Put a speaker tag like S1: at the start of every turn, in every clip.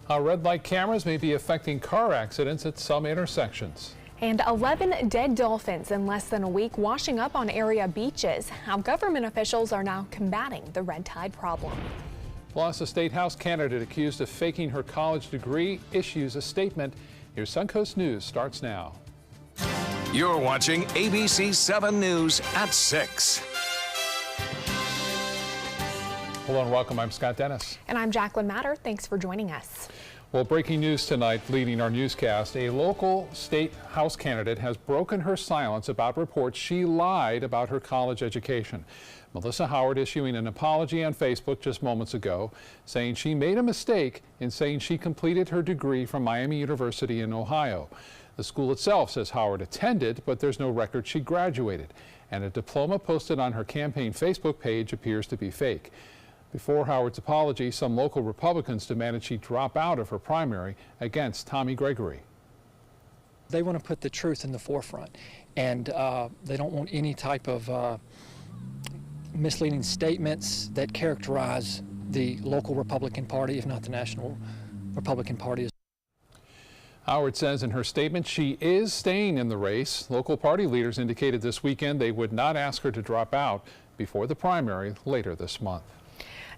S1: How red light cameras may be affecting car accidents at some intersections.
S2: And 11 dead dolphins in less than a week washing up on area beaches. How government officials are now combating the red tide problem.
S1: Plus, a state house candidate accused of faking her college degree issues a statement. Here's Suncoast News starts now.
S3: You're watching ABC7 News at 6.
S1: Hello and welcome. I'm Scott Dennis.
S2: And I'm Jacqueline Matter. Thanks for joining us.
S1: Well, breaking news tonight, leading our newscast, a local state house candidate has broken her silence about reports she lied about her college education. Melissa Howard issuing an apology on Facebook just moments ago, saying she made a mistake in saying she completed her degree from Miami University in Ohio. The school itself says Howard attended, but there's no record she graduated. And a diploma posted on her campaign Facebook page appears to be fake. Before Howard's apology, some local Republicans demanded she drop out of her primary against Tommy Gregory.
S4: They want to put the truth in the forefront, and they don't want any type of misleading statements that characterize the local Republican Party, if not the national Republican Party.
S1: Howard says in her statement she is staying in the race. Local party leaders indicated this weekend they would not ask her to drop out before the primary later this month.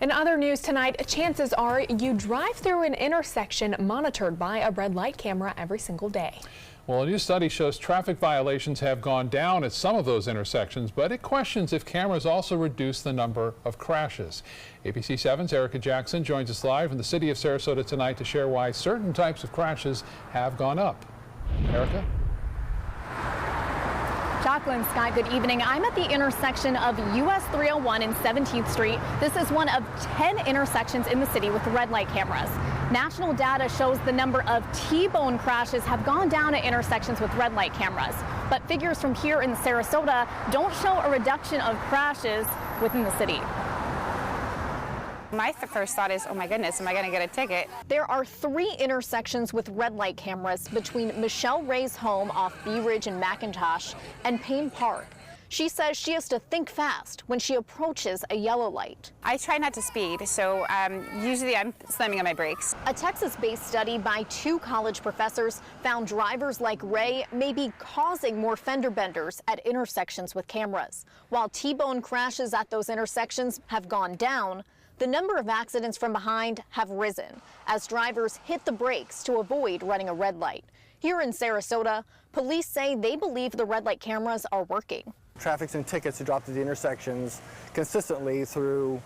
S2: In other news tonight, chances are you drive through an intersection monitored by a red light camera every single day.
S1: Well, a new study shows traffic violations have gone down at some of those intersections, but it questions if cameras also reduce the number of crashes. ABC7's Erica Jackson joins us live in the city of Sarasota tonight to share why certain types of crashes have gone up. Erica?
S5: Jacqueline, Scott, good evening. I'm at the intersection of US 301 and 17th Street. This is one of 10 intersections in the city with red light cameras. National data shows the number of T-bone crashes have gone down at intersections with red light cameras. But figures from here in Sarasota don't show a reduction of crashes within the city.
S6: My first thought is, oh my goodness, am I going to get a ticket?
S5: There are 3 intersections with red light cameras between Michelle Ray's home off Bee Ridge and McIntosh and Payne Park. She says she has to think fast when she approaches a yellow light.
S6: I try not to speed, so usually I'm slamming on my brakes.
S5: A Texas-based study by 2 college professors found drivers like Ray may be causing more fender benders at intersections with cameras. While T-bone crashes at those intersections have gone down, the number of accidents from behind have risen as drivers hit the brakes to avoid running a red light. Here in Sarasota, police say they believe the red light cameras are working.
S7: Traffic and tickets are dropped at the intersections consistently through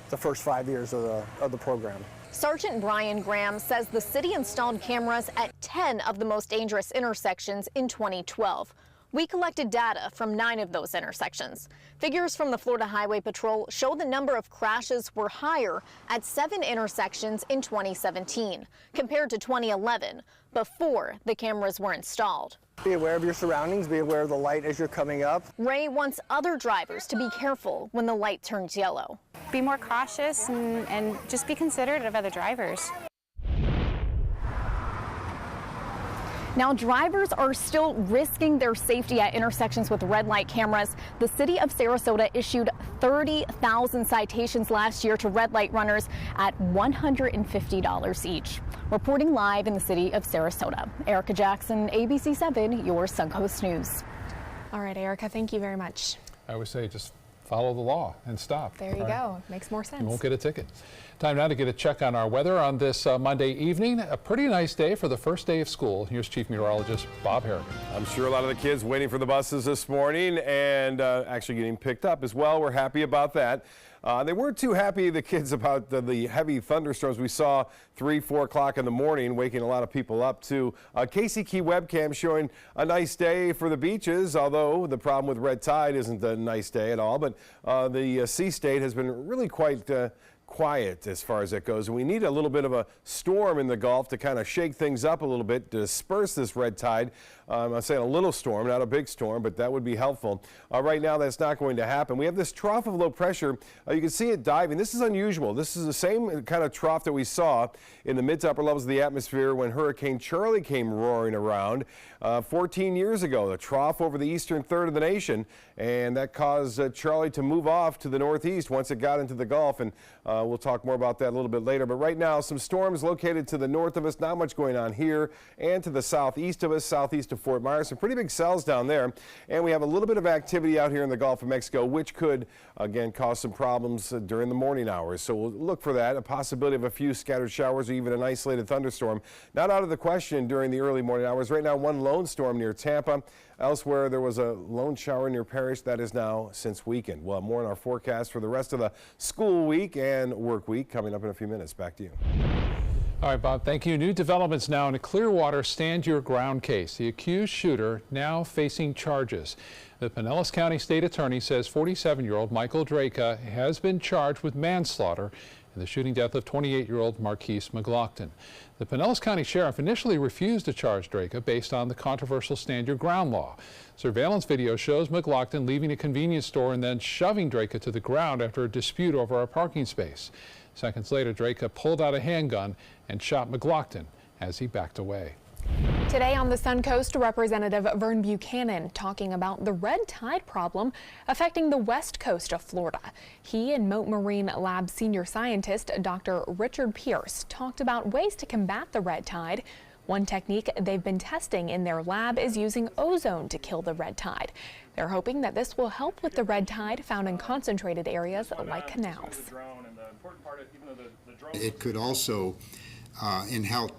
S7: the first 5 years of the program.
S5: Sergeant Brian Graham says the city installed cameras at 10 of the most dangerous intersections in 2012. We collected data from 9 of those intersections. Figures from the Florida Highway Patrol show the number of crashes were higher at 7 intersections in 2017 compared to 2011, before the cameras were installed.
S7: Be aware of your surroundings, be aware of the light as you're coming up.
S5: Ray wants other drivers to be careful when the light turns yellow.
S6: Be more cautious and just be considerate of other drivers.
S5: Now, drivers are still risking their safety at intersections with red light cameras. The city of Sarasota issued 30,000 citations last year to red light runners at $150 each. Reporting live in the city of Sarasota, Erica Jackson, ABC7, your Suncoast News.
S2: All right, Erica, thank you very much.
S1: I would say just follow the law and stop.
S2: There you go. Makes more sense.
S1: You won't get a ticket. Time now to get a check on our weather on this Monday evening. A pretty nice day for the first day of school. Here's Chief Meteorologist Bob Harrigan.
S8: I'm sure a lot of the kids waiting for the buses this morning and actually getting picked up as well. We're happy about that. They weren't too happy, the kids, about the heavy thunderstorms we saw 3, 4 o'clock in the morning, waking a lot of people up too. Casey Key webcam showing a nice day for the beaches, although the problem with red tide isn't a nice day at all. But the sea state has been really quite quiet as far as that goes. And we need a little bit of a storm in the Gulf to kind of shake things up a little bit, to disperse this red tide. I'm saying a little storm, not a big storm, but that would be helpful. Right now, that's not going to happen. We have this trough of low pressure. You can see it diving. This is unusual. This is the same kind of trough that we saw in the mid to upper levels of the atmosphere when Hurricane Charlie came roaring around 14 years ago. The trough over the eastern third of the nation, and that caused Charlie to move off to the northeast once it got into the Gulf. And We'll talk more about that a little bit later. But right now, some storms located to the north of us. Not much going on here. And to the southeast of us, southeast of Fort Myers. Some pretty big cells down there. And we have a little bit of activity out here in the Gulf of Mexico, which could, again, cause some problems during the morning hours. So we'll look for that. A possibility of a few scattered showers or even an isolated thunderstorm. Not out of the question during the early morning hours. Right now, one lone storm near Tampa. Elsewhere, there was a lone shower near Parrish. That is now since weekend. We'll have more in our forecast for the rest of the school week and work week coming up in a few minutes. Back to you.
S1: All right, Bob, thank you. New developments now in a Clearwater stand your ground case. The accused shooter now facing charges. The Pinellas County State Attorney says 47-year-old Michael Draka has been charged with manslaughter in the shooting death of 28-year-old Marquise McLaughlin. The Pinellas County Sheriff initially refused to charge Draka based on the controversial stand your ground law. Surveillance video shows McLaughlin leaving a convenience store and then shoving Draka to the ground after a dispute over a parking space. Seconds later, Draka pulled out a handgun and shot McLaughlin as he backed away.
S2: Today on the Suncoast, Representative Vern Buchanan talking about the red tide problem affecting the west coast of Florida. He and Mote Marine Lab senior scientist Dr. Richard Pierce talked about ways to combat the red tide. One technique they've been testing in their lab is using ozone to kill the red tide. They're hoping that this will help with the red tide found in concentrated areas like canals.
S9: It could also help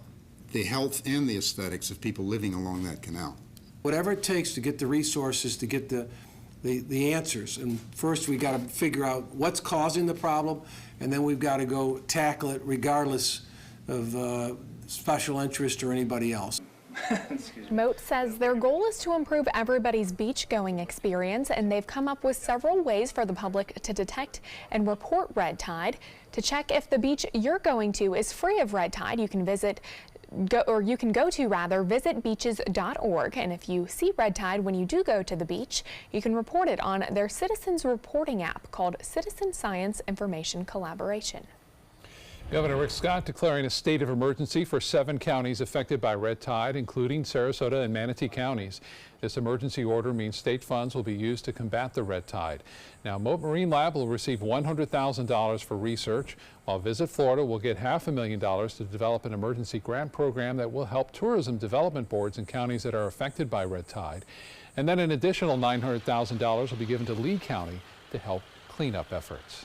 S9: the health and the aesthetics of people living along that canal.
S10: Whatever it takes to get the resources, to get the answers. And first we got to figure out what's causing the problem, and then we've got to go tackle it regardless of special interest or anybody else.
S2: Mote says their goal is to improve everybody's beach-going experience, and they've come up with several ways for the public to detect and report red tide. To check if the beach you're going to is free of red tide, you can go to visitbeaches.org, and if you see red tide when you do go to the beach, you can report it on their Citizens Reporting app called Citizen Science Information Collaboration.
S1: Governor Rick Scott declaring a state of emergency for 7 counties affected by red tide, including Sarasota and Manatee counties. This emergency order means state funds will be used to combat the red tide. Now, Mote Marine Lab will receive $100,000 for research, while Visit Florida will get $500,000 to develop an emergency grant program that will help tourism development boards in counties that are affected by red tide. And then an additional $900,000 will be given to Lee County to help cleanup efforts.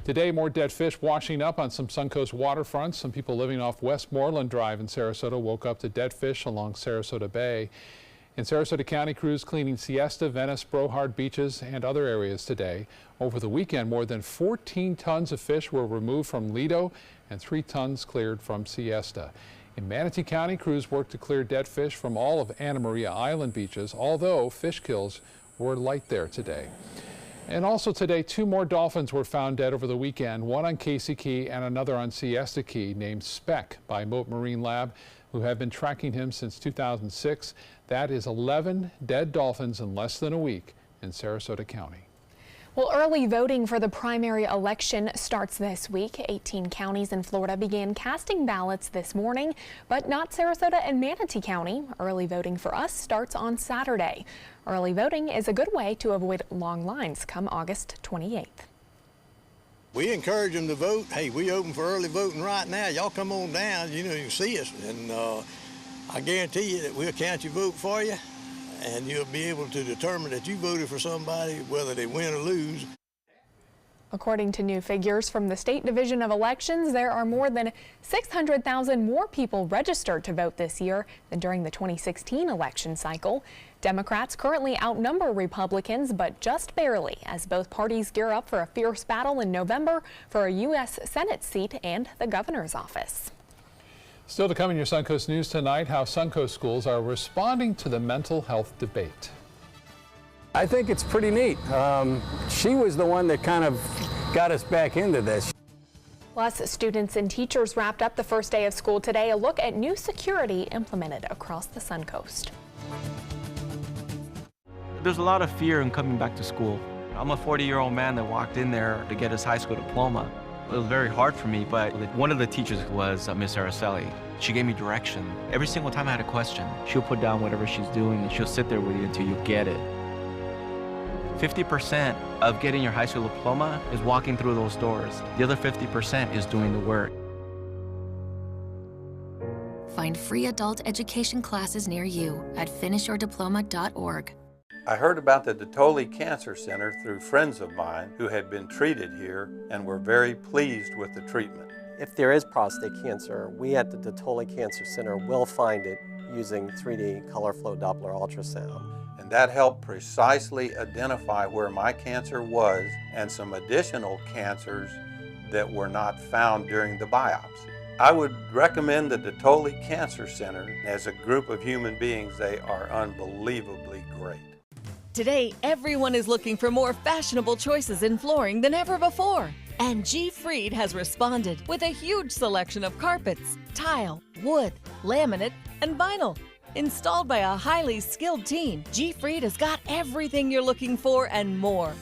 S1: Today, more dead fish washing up on some Suncoast waterfronts. Some people living off Westmoreland Drive in Sarasota woke up to dead fish along Sarasota Bay. In Sarasota County, crews cleaning Siesta, Venice, Brohard beaches and other areas today. Over the weekend, more than 14 tons of fish were removed from Lido and 3 tons cleared from Siesta. In Manatee County, crews worked to clear dead fish from all of Anna Maria Island beaches, although fish kills were light there today. And also today, 2 more dolphins were found dead over the weekend, one on Casey Key and another on Siesta Key, named Speck by Mote Marine Lab, who have been tracking him since 2006. That is 11 dead dolphins in less than a week in Sarasota County.
S2: Well, early voting for the primary election starts this week. 18 counties in Florida began casting ballots this morning, but not Sarasota and Manatee County. Early voting for us starts on Saturday. Early voting is a good way to avoid long lines come August 28th.
S11: We encourage them to vote. Hey, we open for early voting right now. Y'all come on down, you can see us, and I guarantee you that we'll count your vote for you, and you'll be able to determine that you voted for somebody, whether they win or lose.
S2: According to new figures from the State Division of Elections, there are more than 600,000 more people registered to vote this year than during the 2016 election cycle. Democrats currently outnumber Republicans, but just barely, as both parties gear up for a fierce battle in November for a U.S. Senate seat and the governor's office.
S1: Still to come in your Suncoast News tonight, how Suncoast schools are responding to the mental health debate.
S12: I think it's pretty neat. She was the one that kind of got us back into this.
S2: Plus, students and teachers wrapped up the first day of school today. A look at new security implemented across the Suncoast.
S13: There's a lot of fear in coming back to school. I'm a 40-year-old man that walked in there to get his high school diploma. It was very hard for me, but one of the teachers was Miss Araceli. She gave me direction. Every single time I had a question, she'll put down whatever she's doing and she'll sit there with you until you get it. 50% of getting your high school diploma is walking through those doors. The other 50% is doing the work.
S14: Find free adult education classes near you at finishyourdiploma.org.
S15: I heard about the Dotoli Cancer Center through friends of mine who had been treated here and were very pleased with the treatment.
S16: If there is prostate cancer, we at the Dotoli Cancer Center will find it using 3D color flow Doppler ultrasound.
S15: And that helped precisely identify where my cancer was and some additional cancers that were not found during the biopsy. I would recommend the Dotoli Cancer Center. As a group of human beings, they are unbelievably great.
S17: Today, everyone is looking for more fashionable choices in flooring than ever before. And G. Fried has responded with a huge selection of carpets, tile, wood, laminate, and vinyl. Installed by a highly skilled team, G. Fried has got everything you're looking for and more.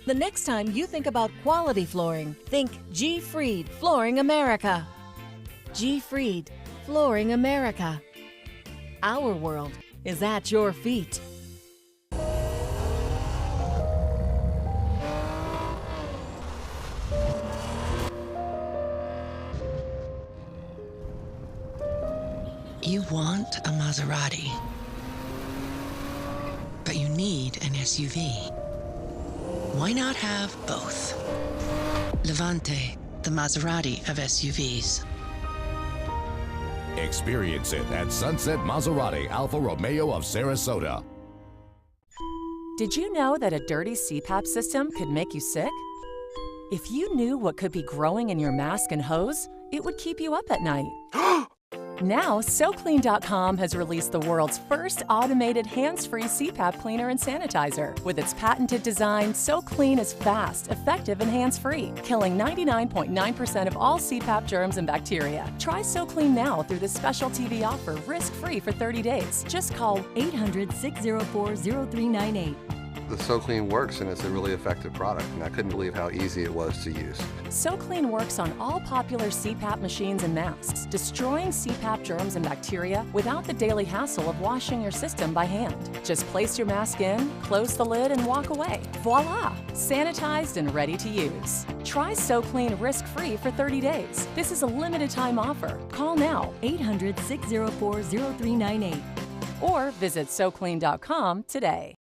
S17: The next time you think about quality flooring, think G. Fried Flooring America. G. Fried Flooring America. Our world is at your feet.
S18: You want a Maserati, but you need an SUV. Why not have both? Levante, the Maserati of SUVs.
S19: Experience it at Sunset Maserati Alfa Romeo of Sarasota.
S20: Did you know that a dirty CPAP system could make you sick? If you knew what could be growing in your mask and hose, it would keep you up at night. Now, SoClean.com has released the world's first automated hands-free CPAP cleaner and sanitizer. With its patented design, SoClean is fast, effective, and hands-free, killing 99.9% of all CPAP germs and bacteria. Try SoClean now through this special TV offer, risk-free for 30 days. Just call 800-604-0398.
S21: The SoClean works, and it's a really effective product, and I couldn't believe how easy it was to use.
S20: SoClean works on all popular CPAP machines and masks, destroying CPAP germs and bacteria without the daily hassle of washing your system by hand. Just place your mask in, close the lid, and walk away. Voila! Sanitized and ready to use. Try SoClean risk-free for 30 days. This is a limited-time offer. Call now, 800-604-0398, or visit SoClean.com today.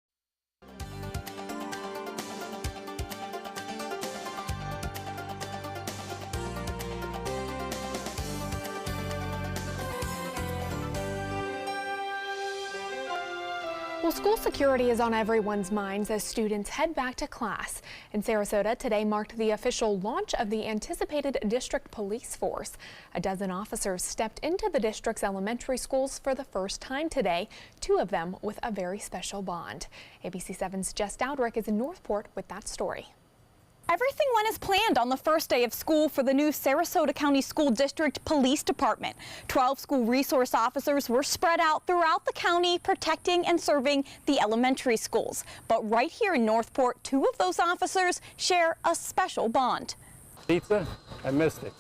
S2: Well, school security is on everyone's minds as students head back to class. In Sarasota, today marked the official launch of the anticipated district police force. A dozen officers stepped into the district's elementary schools for the first time today, 2 of them with a very special bond. ABC7's Jess Dowdrick is in Northport with that story.
S22: Everything went as planned on the first day of school for the new Sarasota County School District Police Department. 12 school resource officers were spread out throughout the county, protecting and serving the elementary schools. But right here in Northport, 2 of those officers share a special bond.
S12: Pizza? I missed it.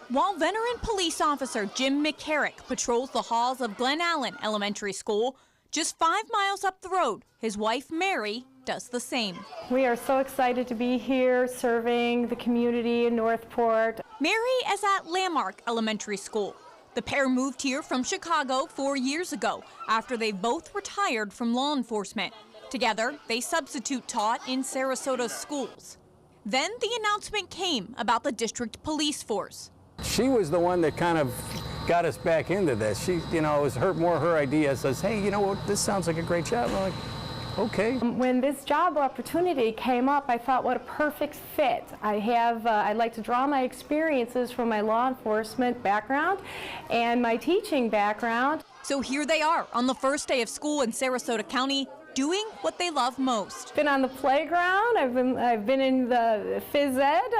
S22: While veteran police officer Jim McCarrick patrols the halls of Glen Allen Elementary School, just 5 miles up the road, his wife Mary does the same.
S23: We are so excited to be here serving the community in Northport.
S22: Mary is at Landmark Elementary School. The pair moved here from Chicago 4 years ago after they both retired from law enforcement. Together, they substitute taught in Sarasota's schools. Then the announcement came about the district police force.
S12: She was the one that kind of got us back into this. She, it was more her idea. Says, hey, you know what, this sounds like a great job. I'm like, okay.
S23: When this job opportunity came up, I thought, what a perfect fit. I'd like to draw my experiences from my law enforcement background and my teaching background.
S22: So here they are on the first day of school in Sarasota County, doing what they love most.
S23: Been on the playground, I've been in the phys ed,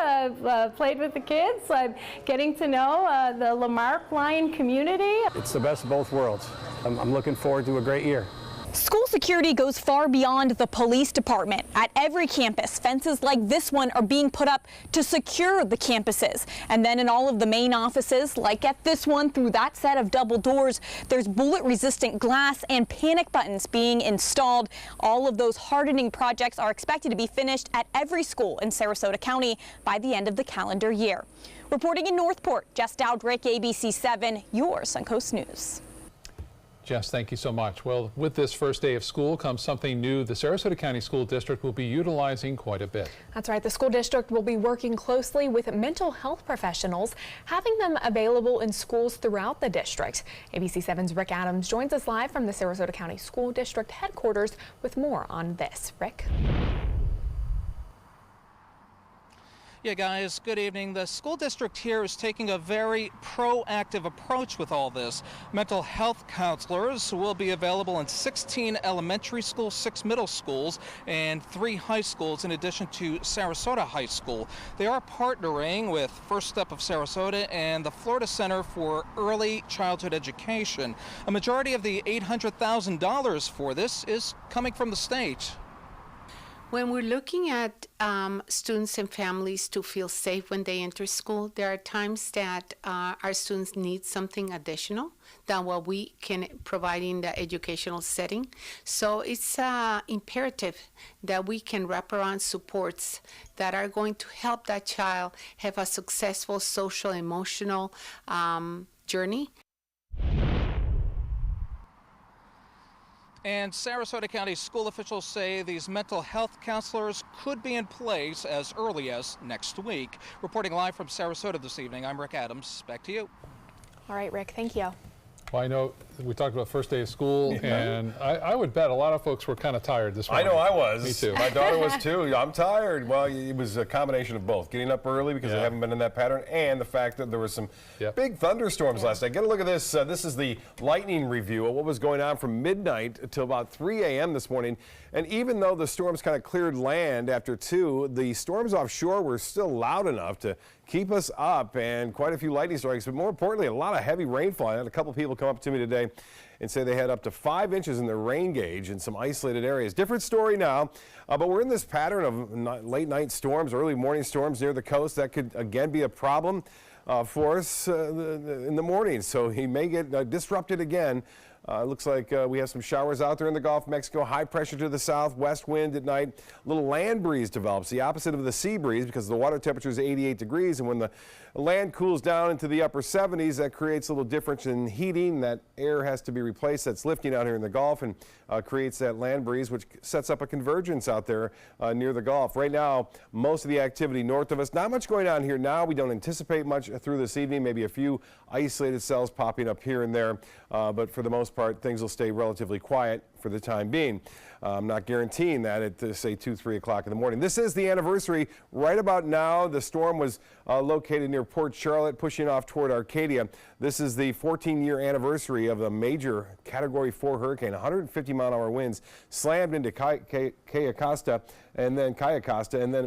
S23: I've played with the kids, I'm getting to know the Lamarck Lion community.
S12: It's the best of both worlds. I'm looking forward to a great year.
S22: School security security goes far beyond the police department. At every campus, fences like this one are being put up to secure the campuses. And then in all of the main offices, like at this one, through that set of double doors, there's bullet-resistant glass and panic buttons being installed. All of those hardening projects are expected to be finished at every school in Sarasota County by the end of the calendar year. Reporting in Northport, Jess Dowdrick, ABC7, your Suncoast News.
S1: Jess, thank you so much. Well, with this first day of school comes something new the Sarasota County School District will be utilizing quite a bit.
S2: That's right. The school district will be working closely with mental health professionals, having them available in schools throughout the district. ABC7's Rick Adams joins us live from the Sarasota County School District headquarters with more on this. Rick?
S3: Yeah, guys, good evening. The school district here is taking a very proactive approach with all this. Mental health counselors will be available in 16 elementary schools, 6 middle schools, and 3 high schools, in addition to Sarasota High School. They are partnering with First Step of Sarasota and the Florida Center for Early Childhood Education. A majority of the $800,000 for this is coming from the state.
S4: When we're looking at students and families to feel safe when they enter school, there are times that our students need something additional than what we can provide in the educational setting. So it's imperative that we can wrap around supports that are going to help that child have a successful social, emotional journey.
S3: And Sarasota County school officials say these mental health counselors could be in place as early as next week. Reporting live from Sarasota this evening, I'm Rick Adams. Back to you.
S2: All right, Rick, thank you.
S1: Well, I know we talked about first day of school, and I would bet a lot of folks were kind of tired this morning.
S8: I know I was.
S1: Me too.
S8: My daughter was too. I'm tired. Well, it was a combination of both. Getting up early because I haven't been in that pattern, and the fact that there was some big thunderstorms last night. Get a look at this. This is the lightning review of what was going on from midnight until about 3 a.m. this morning. And even though the storms kind of cleared land after 2, the storms offshore were still loud enough to keep us up, and quite a few lightning strikes, but more importantly, a lot of heavy rainfall. I had a couple people come up to me today and say they had up to 5 inches in their rain gauge in some isolated areas. Different story now, but we're in this pattern of late night storms, early morning storms near the coast. That could again be a problem for us in the morning, so he may get disrupted again. Looks like we have some showers out there in the Gulf of Mexico. High pressure to the south, west wind at night. A little land breeze develops, the opposite of the sea breeze, because the water temperature is 88 degrees. And when the land cools down into the upper 70s, that creates a little difference in heating. That air has to be replaced. That's lifting out here in the Gulf and creates that land breeze, which sets up a convergence out there near the Gulf. Right now, most of the activity north of us. Not much going on here now. We don't anticipate much through this evening. Maybe a few isolated cells popping up here and there. But for the most part, things will stay relatively quiet for the time being. I'm not guaranteeing that at, say, 2, 3 o'clock in the morning. This is the anniversary. Right about now, the storm was located near Port Charlotte, pushing off toward Arcadia. This is the 14-year anniversary of a major Category 4 hurricane. 150-mile-an-hour winds slammed into Cayo Costa, and then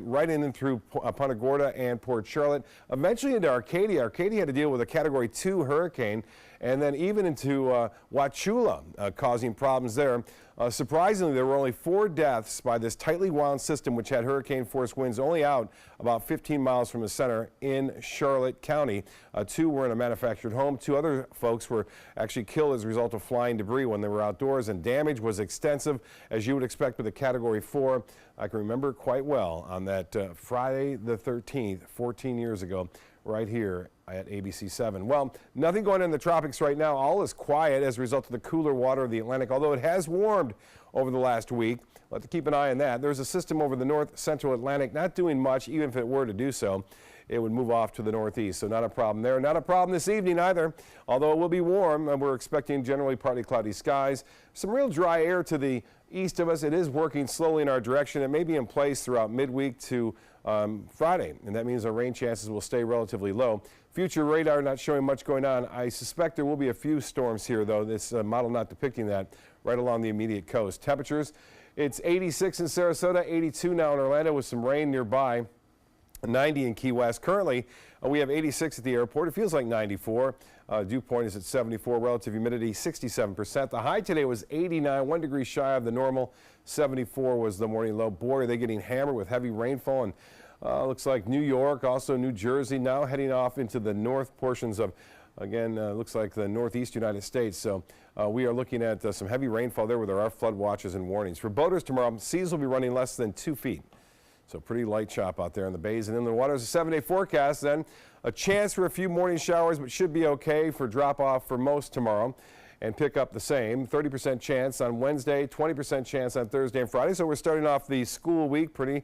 S8: right in and through Punta Gorda and Port Charlotte, eventually into Arcadia. Arcadia had to deal with a Category 2 hurricane, and then even into Wauchula, causing problems there. Surprisingly, there were only 4 deaths by this tightly wound system, which had hurricane-force winds only out about 15 miles from the center in Charlotte County. 2 were in a manufactured home. 2 other folks were actually killed as a result of flying debris when they were outdoors, and damage was extensive, as you would expect with a Category 4. I can remember quite well on that Friday the 13th, 14 years ago, right here at ABC7. Well, nothing going on in the tropics right now. All is quiet as a result of the cooler water of the Atlantic, although it has warmed over the last week. We'll have to keep an eye on that. There's a system over the north central Atlantic not doing much. Even if it were to do so, it would move off to the northeast, so not a problem there. Not a problem this evening either, although it will be warm, and we're expecting generally partly cloudy skies. Some real dry air to the east of us. It is working slowly in our direction. It may be in place throughout midweek to Friday, and that means our rain chances will stay relatively low. Future radar not showing much going on. I suspect there will be a few storms here, though. This model not depicting that, right along the immediate coast. Temperatures, it's 86 in Sarasota, 82 now in Orlando with some rain nearby. 90 in Key West. Currently, we have 86 at the airport. It feels like 94. Dew point is at 74. Relative humidity 67%. The high today was 89, 1 degree shy of the normal. 74 was the morning low. Boy, are they getting hammered with heavy rainfall. And looks like New York, also New Jersey, now heading off into the north portions of, again, looks like the northeast United States. So we are looking at some heavy rainfall there with our flood watches and warnings. For boaters tomorrow, seas will be running less than 2 feet. So pretty light chop out there in the bays and inland waters. A 7-day forecast then. A chance for a few morning showers, but should be okay for drop off for most tomorrow and pick up the same. 30% chance on Wednesday, 20% chance on Thursday and Friday. So we're starting off the school week pretty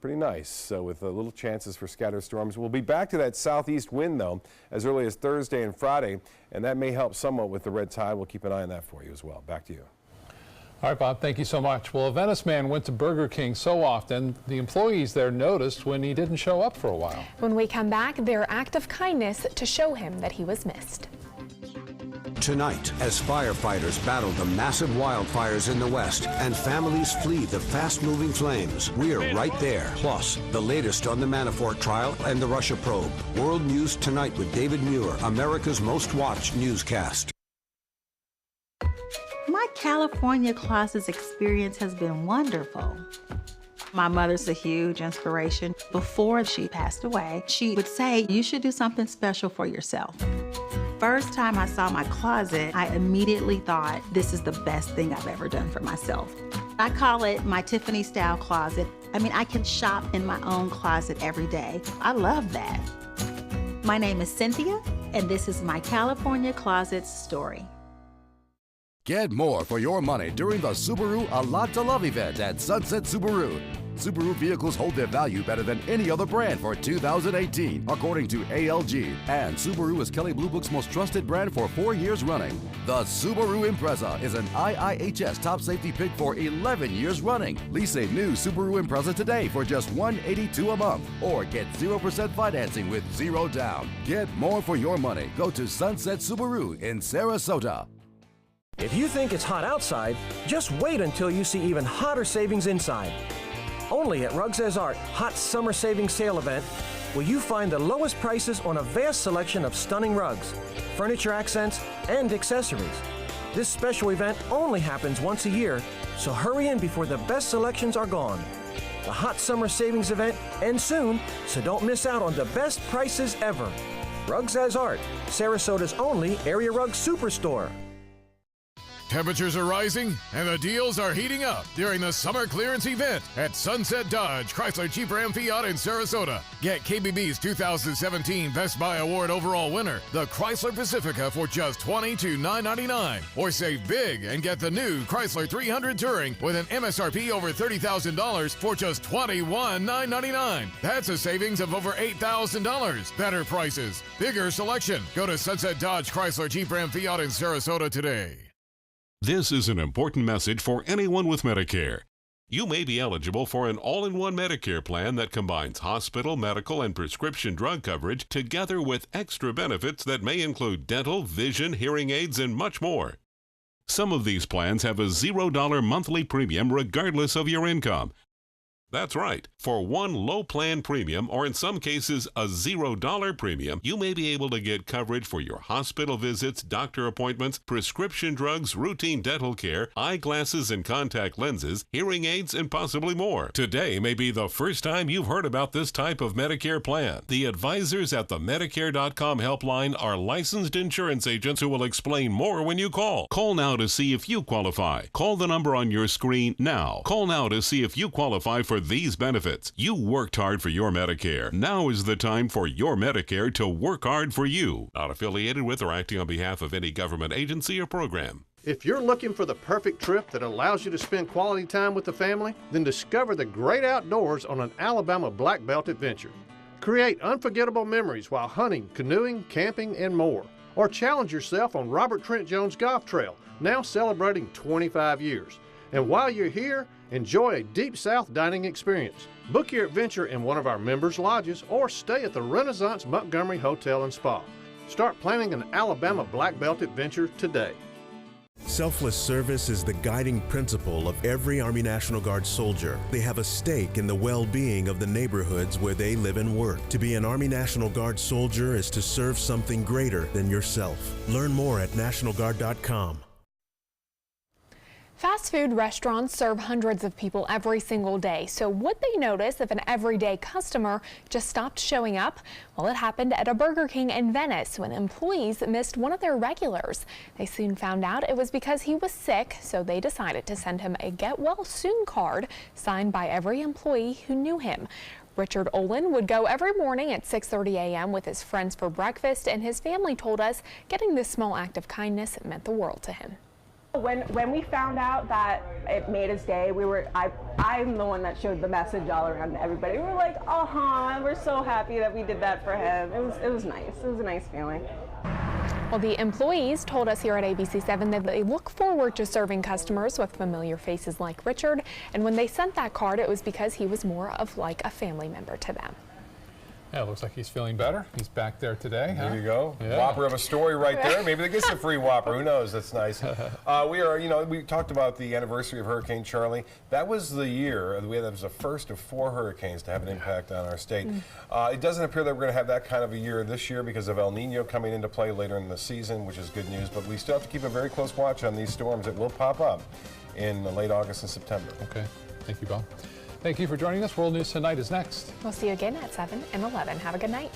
S8: nice. So with little chances for scattered storms. We'll be back to that southeast wind though as early as Thursday and Friday, and that may help somewhat with the red tide. We'll keep an eye on that for you as well. Back to you.
S1: All right, Bob, thank you so much. Well, a Venice man went to Burger King so often, the employees there noticed when he didn't show up for a while.
S2: When we come back, their act of kindness to show him that he was missed.
S5: Tonight, as firefighters battle the massive wildfires in the West and families flee the fast-moving flames, we're right there. Plus, the latest on the Manafort trial and the Russia probe. World News Tonight with David Muir, America's most watched newscast.
S6: My California Closets experience has been wonderful. My mother's a huge inspiration. Before she passed away, she would say, you should do something special for yourself. First time I saw my closet, I immediately thought, this is the best thing I've ever done for myself. I call it my Tiffany style closet. I mean, I can shop in my own closet every day. I love that. My name is Cynthia, and this is my California Closets story.
S19: Get more for your money during the Subaru A Lot to Love event at Sunset Subaru. Subaru vehicles hold their value better than any other brand for 2018, according to ALG. And Subaru is Kelley Blue Book's most trusted brand for 4 years running. The Subaru Impreza is an IIHS top safety pick for 11 years running. Lease a new Subaru Impreza today for just $182 a month, or get 0% financing with 0 down. Get more for your money. Go to Sunset Subaru in Sarasota.
S7: If you think it's hot outside, just wait until you see even hotter savings inside. Only at Rugs As Art Hot Summer Savings Sale event will you find the lowest prices on a vast selection of stunning rugs, furniture accents, and accessories. This special event only happens once a year, so hurry in before the best selections are gone. The Hot Summer Savings event ends soon, so don't miss out on the best prices ever. Rugs As Art, Sarasota's only area rug superstore.
S24: Temperatures are rising and the deals are heating up during the summer clearance event at Sunset Dodge Chrysler Jeep Ram Fiat in Sarasota. Get KBB's 2017 Best Buy Award overall winner, the Chrysler Pacifica, for just $22,999. Or save big and get the new Chrysler 300 Touring with an MSRP over $30,000 for just $21,999. That's a savings of over $8,000. Better prices, bigger selection. Go to Sunset Dodge Chrysler Jeep Ram Fiat in Sarasota today.
S25: This is an important message for anyone with Medicare. You may be eligible for an all-in-one Medicare plan that combines hospital, medical, and prescription drug coverage together with extra benefits that may include dental, vision, hearing aids, and much more. Some of these plans have a $0 monthly premium regardless of your income. That's right. For one low plan premium, or in some cases a $0 premium, you may be able to get coverage for your hospital visits, doctor appointments, prescription drugs, routine dental care, eyeglasses and contact lenses, hearing aids, and possibly more. Today may be the first time you've heard about this type of Medicare plan. The advisors at the Medicare.com helpline are licensed insurance agents who will explain more when you call. Call now to see if you qualify. Call the number on your screen now. Call now to see if you qualify for these benefits. You worked hard for your Medicare. Now is the time for your Medicare to work hard for you. Not affiliated with or acting on behalf of any government agency or program.
S26: If you're looking for the perfect trip that allows you to spend quality time with the family, then discover the great outdoors on an Alabama Black Belt adventure. Create unforgettable memories while hunting, canoeing, camping, and more. Or challenge yourself on Robert Trent Jones Golf Trail, now celebrating 25 years. And while you're here, enjoy a Deep South dining experience. Book your adventure in one of our members' lodges or stay at the Renaissance Montgomery Hotel and Spa. Start planning an Alabama Black Belt adventure today.
S9: Selfless service is the guiding principle of every Army National Guard soldier. They have a stake in the well-being of the neighborhoods where they live and work. To be an Army National Guard soldier is to serve something greater than yourself. Learn more at nationalguard.com.
S2: Fast food restaurants serve hundreds of people every single day, so would they notice if an everyday customer just stopped showing up? Well, it happened at a Burger King in Venice when employees missed one of their regulars. They soon found out it was because he was sick, so they decided to send him a get well soon card signed by every employee who knew him. Richard Olin would go every morning at 6:30 a.m. with his friends for breakfast, and his family told us getting this small act of kindness meant the world to him.
S10: When we found out that it made his day, I'm the one that showed the message all around to everybody. We were like, we're so happy that we did that for him. It was nice. It was a nice feeling.
S2: Well, the employees told us here at ABC7 that they look forward to serving customers with familiar faces like Richard, and when they sent that card, it was because he was more of like a family member to them.
S1: Yeah, it looks like he's feeling better. He's back there today.
S8: There you go.
S1: Yeah.
S8: Whopper of a story right there. Maybe they get a free Whopper. Who knows? That's nice. We talked about the anniversary of Hurricane Charlie. That was the year. That was the first of 4 hurricanes to have an impact on our state. It doesn't appear that we're going to have that kind of a year this year because of El Nino coming into play later in the season, which is good news. But we still have to keep a very close watch on these storms that will pop up in late August and September.
S1: Okay. Thank you, Bob. Thank you for joining us. World News Tonight is next.
S2: We'll see you again at 7 and 11. Have a good night.